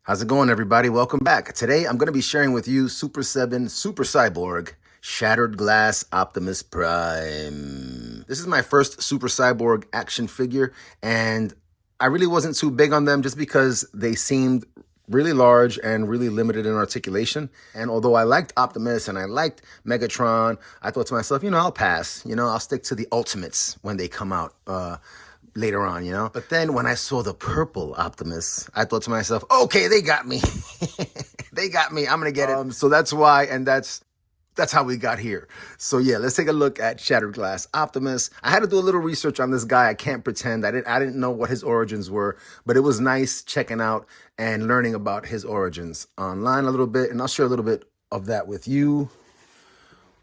How's it going, everybody? Welcome back. Today, I'm going to be sharing with you Super7 Super Cyborg Shattered Glass Optimus Prime. This is my first Super Cyborg action figure, and I really wasn't too big on them just because they seemed really large and really limited in articulation. And although I liked Optimus and I liked Megatron, I thought to myself, I'll pass. I'll stick to the Ultimates when they come out. Later on. But then when I saw the purple Optimus, I thought to myself, okay, they got me. They got me. I'm going to get it. So that's why, and that's how we got here. So yeah, let's take a look at Shattered Glass Optimus. I had to do a little research on this guy. I can't pretend. I didn't know what his origins were, but it was nice checking out and learning about his origins online a little bit. And I'll share a little bit of that with you.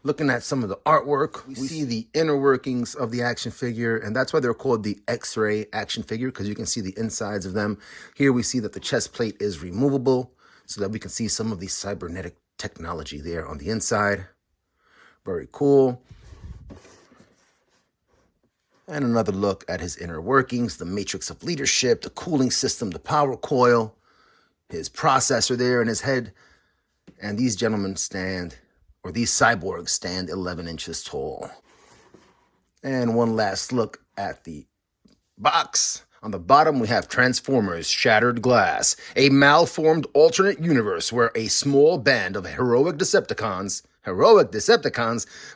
Looking at some of the artwork, we see the inner workings of the action figure, and that's why they're called the X-ray action figure, because you can see the insides of them. Here we see that the chest plate is removable so that we can see some of the cybernetic technology there on the inside. Very cool. And another look at his inner workings, the matrix of leadership, the cooling system, the power coil, his processor there in his head. And these gentlemen these cyborgs stand 11 inches tall. And one last look at the box. On the bottom, we have Transformers Shattered Glass, a malformed alternate universe where a small band of heroic Decepticons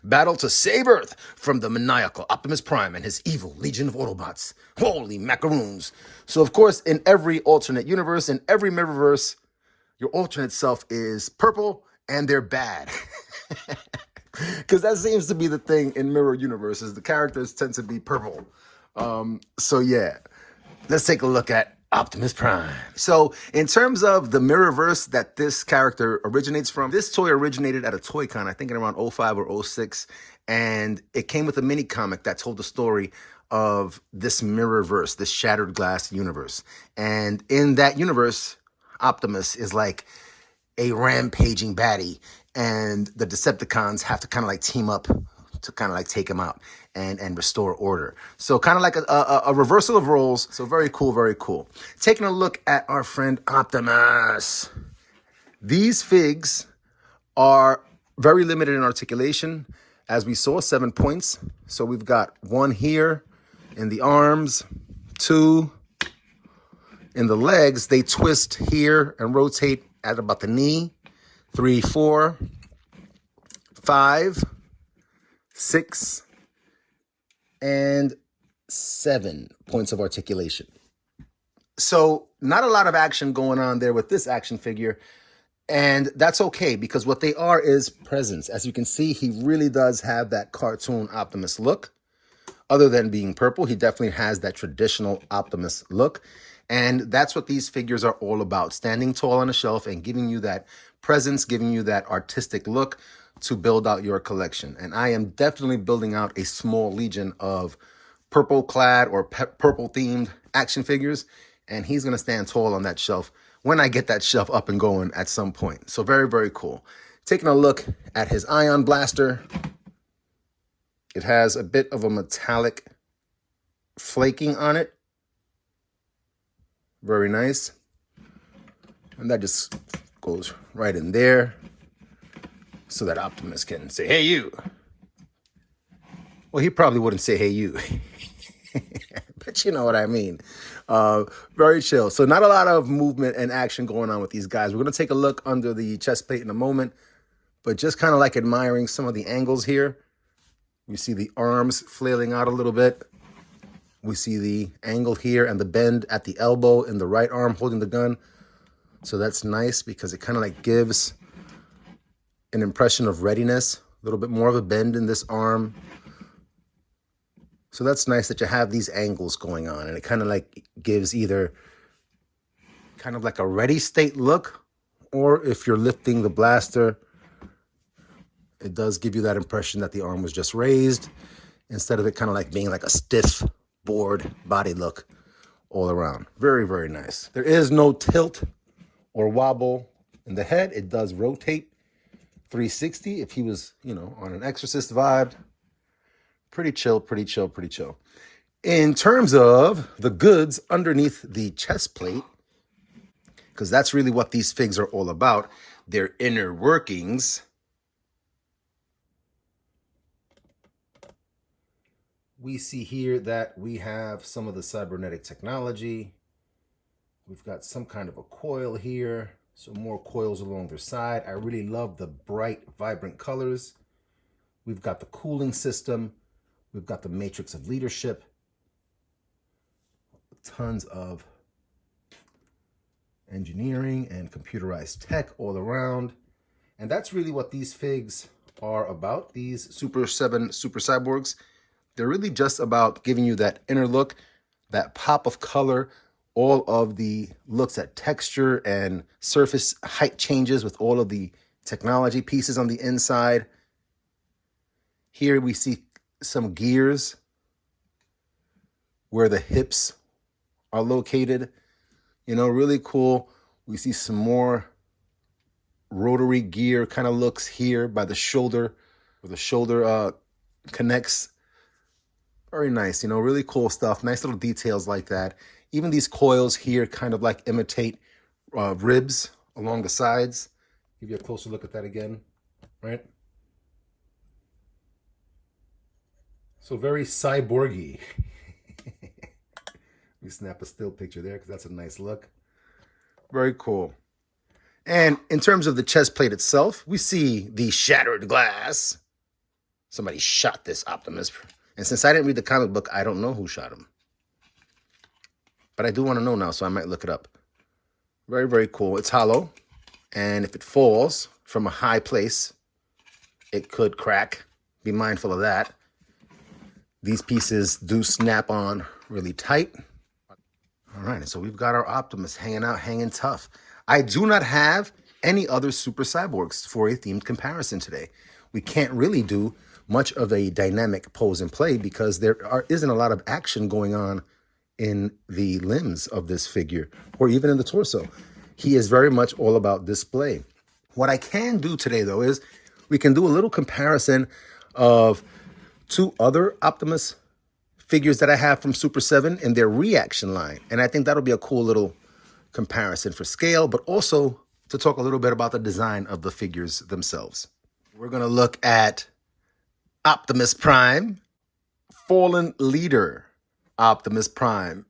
battle to save Earth from the maniacal Optimus Prime and his evil legion of Autobots. Holy macaroons. So, of course, in every alternate universe, in every mirrorverse, your alternate self is purple and they're bad. Because that seems to be the thing in mirror universes. The characters tend to be purple. So yeah, let's take a look at Optimus Prime. So in terms of the mirrorverse that this character originates from, this toy originated at a Toy Con, I think in around 05 or 06. And it came with a mini comic that told the story of this mirrorverse, this Shattered Glass universe. And in that universe, Optimus is like a rampaging baddie, and the Decepticons have to kind of like team up to kind of like take him out and restore order. So kind of like a reversal of roles. So very cool, very cool. Taking a look at our friend Optimus. These figs are very limited in articulation. As we saw, 7 points. So we've got 1 here in the arms, 2 in the legs. They twist here and rotate at about the knee. 3, 4, 5, 6, and 7 points of articulation. So not a lot of action going on there with this action figure. And that's okay, because what they are is presence. As you can see, he really does have that cartoon Optimus look. Other than being purple, he definitely has that traditional Optimus look. And that's what these figures are all about, standing tall on a shelf and giving you that presence, giving you that artistic look to build out your collection. And I am definitely building out a small legion of purple-clad or purple-themed action figures, and he's going to stand tall on that shelf when I get that shelf up and going at some point. So very, very cool. Taking a look at his ion blaster. It has a bit of a metallic flaking on it. Very nice. And that just goes right in there so that Optimus can say, hey, you. Well, he probably wouldn't say, hey, you. But you know what I mean. Very chill. So not a lot of movement and action going on with these guys. We're going to take a look under the chest plate in a moment, but just kind of like admiring some of the angles here. We see the arms flailing out a little bit. We see the angle here and the bend at the elbow in the right arm holding the gun. So that's nice because it kind of like gives an impression of readiness, a little bit more of a bend in this arm. So that's nice that you have these angles going on, and it kind of like gives either kind of like a ready state look, or if you're lifting the blaster, it does give you that impression that the arm was just raised instead of it kind of like being like a stiff board body look all around. Very, very nice. There is no tilt or wobble in the head. It does rotate 360 if he was, on an Exorcist vibe. Pretty chill, pretty chill, pretty chill. In terms of the goods underneath the chest plate, because that's really what these figs are all about, their inner workings. We see here that we have some of the cybernetic technology. We've got some kind of a coil here, some more coils along their side. I really love the bright, vibrant colors. We've got the cooling system. We've got the matrix of leadership. Tons of engineering and computerized tech all around. And that's really what these figs are about, these Super7 Super Cyborgs. They're really just about giving you that inner look, that pop of color, all of the looks at texture and surface height changes with all of the technology pieces on the inside. Here we see some gears where the hips are located. You know, really cool. We see some more rotary gear kind of looks here by the shoulder, where the shoulder connects. Very nice, you know, really cool stuff. Nice little details like that. Even these coils here kind of like imitate ribs along the sides. Give you a closer look at that again, right? So very cyborgy. We snap a still picture there because that's a nice look. Very cool. And in terms of the chest plate itself, we see the shattered glass. Somebody shot this Optimus. And since I didn't read the comic book, I don't know who shot him. But I do want to know now, so I might look it up. Very, very cool. It's hollow. And if it falls from a high place, it could crack. Be mindful of that. These pieces do snap on really tight. All right, so we've got our Optimus hanging out, hanging tough. I do not have any other Super Cyborgs for a themed comparison today. We can't really do much of a dynamic pose and play because there isn't a lot of action going on in the limbs of this figure or even in the torso. He is very much all about display. What I can do today, though, is we can do a little comparison of two other Optimus figures that I have from Super7 in their reaction line. And I think that'll be a cool little comparison for scale, but also to talk a little bit about the design of the figures themselves. We're going to look at Optimus Prime, Fallen Leader Optimus Prime.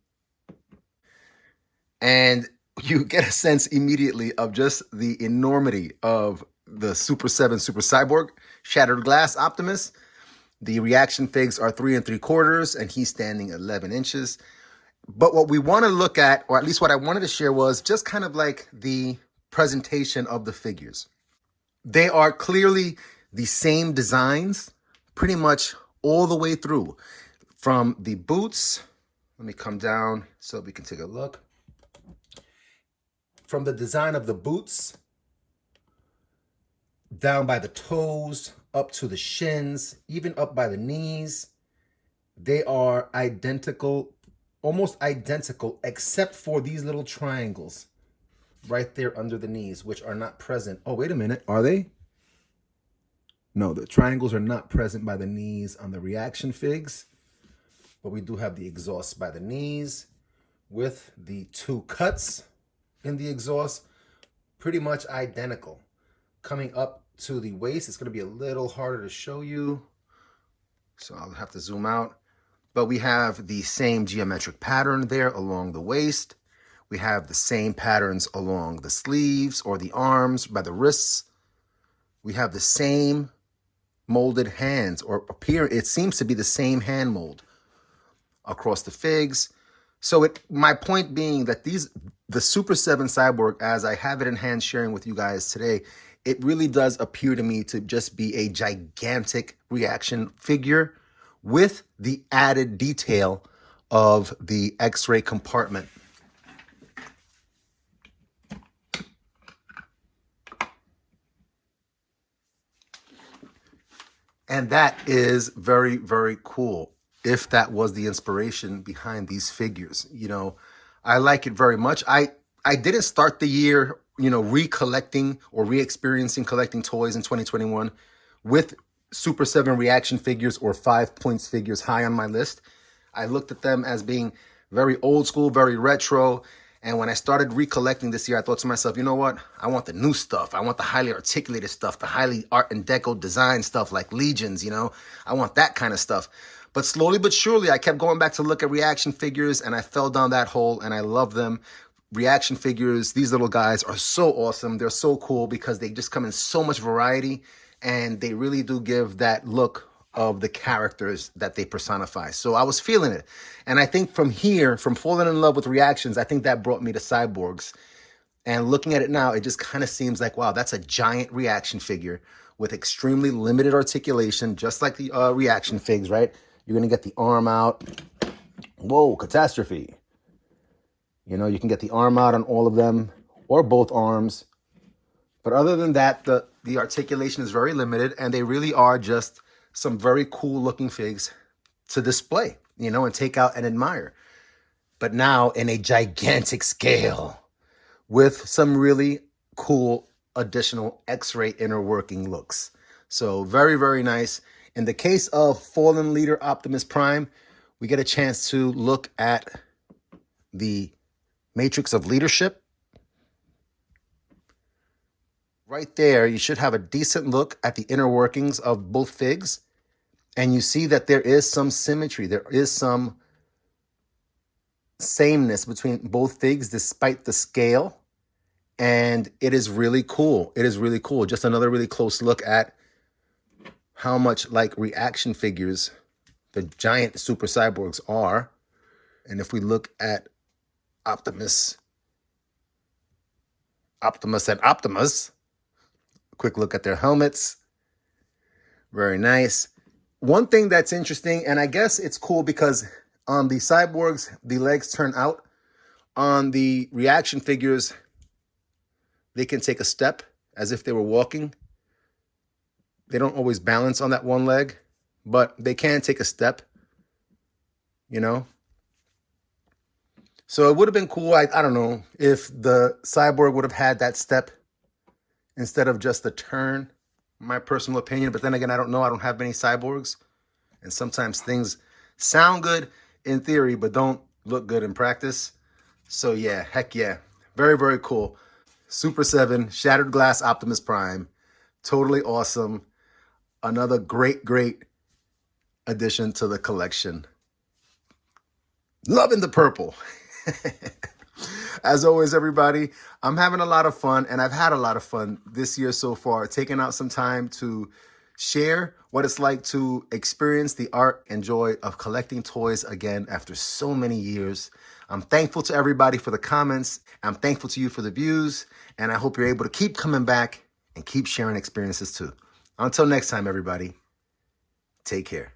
And you get a sense immediately of just the enormity of the Super7 Super Cyborg, Shattered Glass Optimus. The reaction figs are 3 3/4, and he's standing 11 inches. But what we want to look at, or at least what I wanted to share, was just kind of like the presentation of the figures. They are clearly the same designs, pretty much all the way through. From the boots, let me come down so we can take a look. From the design of the boots, down by the toes, up to the shins, even up by the knees, they are identical, almost identical, except for these little triangles right there under the knees, which are not present. Oh, wait a minute. Are they? No, the triangles are not present by the knees on the reaction figs, but we do have the exhaust by the knees with the 2 cuts in the exhaust, pretty much identical. Coming up to the waist, it's going to be a little harder to show you, so I'll have to zoom out. But we have the same geometric pattern there along the waist. We have the same patterns along the sleeves or the arms by the wrists. We have the same molded hands, or it seems to be the same hand mold across the figs. So my point being that the Super7 Cyborg, as I have it in hand sharing with you guys today, it really does appear to me to just be a gigantic reaction figure with the added detail of the X-ray compartment. And that is very, very cool, if that was the inspiration behind these figures. You know, I like it very much. I didn't start the year, recollecting or re-experiencing collecting toys in 2021 with Super7 reaction figures or 5 points figures high on my list. I looked at them as being very old school, very retro, And when I started recollecting this year, I thought to myself, you know what? I want the new stuff. I want the highly articulated stuff, the highly art and deco design stuff like Legions, you know? I want that kind of stuff. But slowly but surely, I kept going back to look at reaction figures, and I fell down that hole, and I love them. Reaction figures, these little guys are so awesome. They're so cool because they just come in so much variety, and they really do give that look of the characters that they personify. So I was feeling it. And I think from here, from falling in love with reactions, I think that brought me to Cyborgs. And looking at it now, it just kind of seems like, wow, that's a giant reaction figure with extremely limited articulation, just like the reaction figs, right? You're going to get the arm out. Whoa, catastrophe. You know, you can get the arm out on all of them or both arms. But other than that, the articulation is very limited, and they really are just some very cool looking figs to display, you know, and take out and admire. But now in a gigantic scale with some really cool additional X-ray inner working looks. So very, very nice. In the case of Fallen Leader Optimus Prime, we get a chance to look at the Matrix of Leadership. Right there, you should have a decent look at the inner workings of both figs. And you see that there is some symmetry. There is some sameness between both figs despite the scale. And it is really cool. It is really cool. Just another really close look at how much like reaction figures the giant super cyborgs are. And if we look at Optimus and Optimus, quick look at their helmets. Very nice. One thing that's interesting, and I guess it's cool because on the cyborgs, the legs turn out. On the reaction figures, they can take a step as if they were walking. They don't always balance on that one leg, but they can take a step, you know? So it would have been cool, I don't know, if the cyborg would have had that step instead of just the turn, my personal opinion. But then again, I don't know. I don't have many cyborgs. And sometimes things sound good in theory, but don't look good in practice. So yeah, heck yeah. Very, very cool. Super 7, Shattered Glass Optimus Prime. Totally awesome. Another great, great addition to the collection. Loving the purple. As always, everybody, I'm having a lot of fun, and I've had a lot of fun this year so far, taking out some time to share what it's like to experience the art and joy of collecting toys again after so many years. I'm thankful to everybody for the comments. I'm thankful to you for the views, and I hope you're able to keep coming back and keep sharing experiences too. Until next time, everybody, take care.